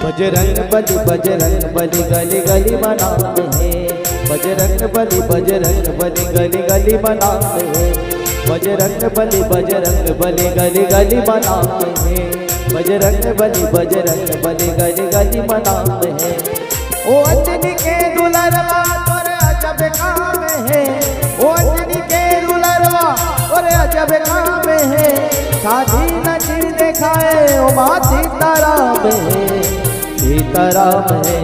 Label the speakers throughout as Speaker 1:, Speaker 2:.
Speaker 1: बजरंग बली गली गली मनाते हैं। बजरंग बली गली गली मनाते हैं। बजरंग बली गली गली मनाते हैं। बजरंग बली गली गली मनाते हैं। ओ अंजनी के दुलरवा तोरे अजब काम है। ओ अंजनी के दुलरवा तोरे अजब काम है। शादी नजीर दिखाए ओ माँ सीताराम है, सीताराम है।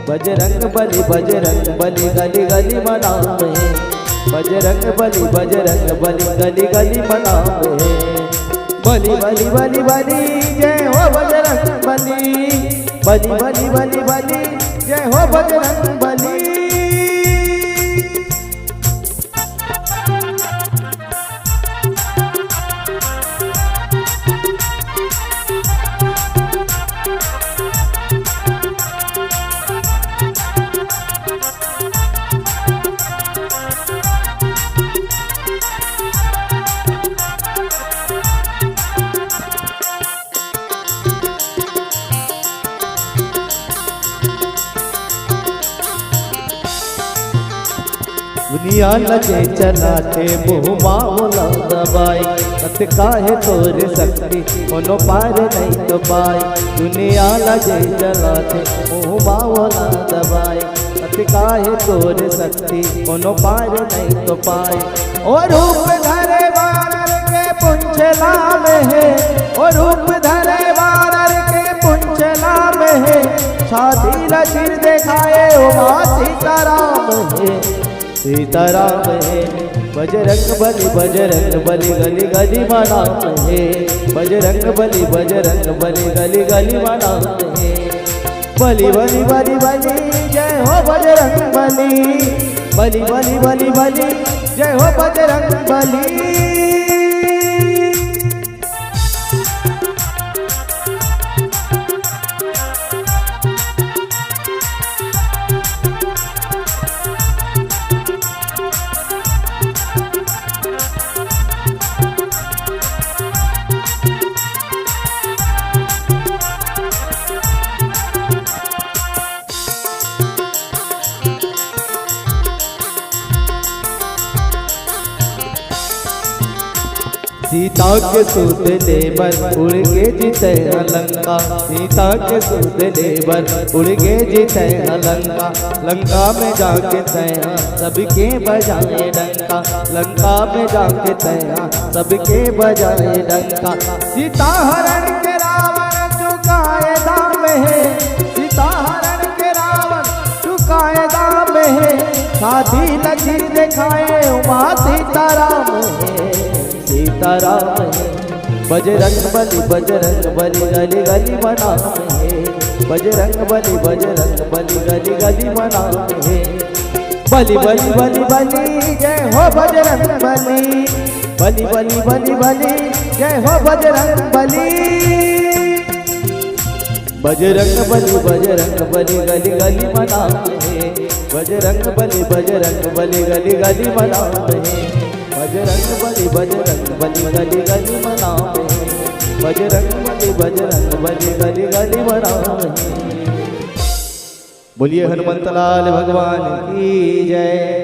Speaker 1: बजरंग बली गली गली मनाते हैं। बजरंग बली गली गली मनाते हैं। बली बली बली बली जय हो बजरंग बली। बली बली बली बली जय हो बजरंग बली। दुनिया लगे चलाते मुँह मामला दबाई। सत्य काहे तोरे शक्ति कोनो पार नहीं तो पाई। दुनिया लगे चलाते मुँह मामला दबाई। सत्य काहे तोरे शक्ति कोनो पार नहीं तो पाई। और रूप धरे वानर के पुंछला में है। और रूप धरे वानर के पुंछला में है। शादी नजीर दिखाए ओ माँ सीताराम है, सीताराम है। बजरंग बली गली गली मनाते हैं। बजरंग बली गली गली मनाते हैं। बली बली बली बली जय हो बजरंग बली। बली बली बली बली जय हो बजरंग बली। सीता के सूत देवर उड़ के जीते लंका। सीता के सूत देवर उड़ के जीते लंका। लंका में जाके तैया सबके बजाए डंका। लंका में जाके तैया सबके बजाए डंका। सीता हरण के रावण चुकाए दाम है। सीता हरण के रावण चुकाए दाम है। शादी नजीर दिखाए उमा सीताराम है, सीताराम है। बजरंग बली गली गली मनाते हैं। बजरंग बली गली गली मनाते हैं। बली बली बली बली जय हो बजरंग बली। बली बली बली बली जय हो बजरंग बली। बजरंग बली गली गली मनाते हैं। बजरंग बली गली गली मनाते हैं। बजरंग बली गली गली मनाते हैं। बजरंग बली गली गली मनाते हैं। बोलिए हनुमंत लाल भगवान की जय।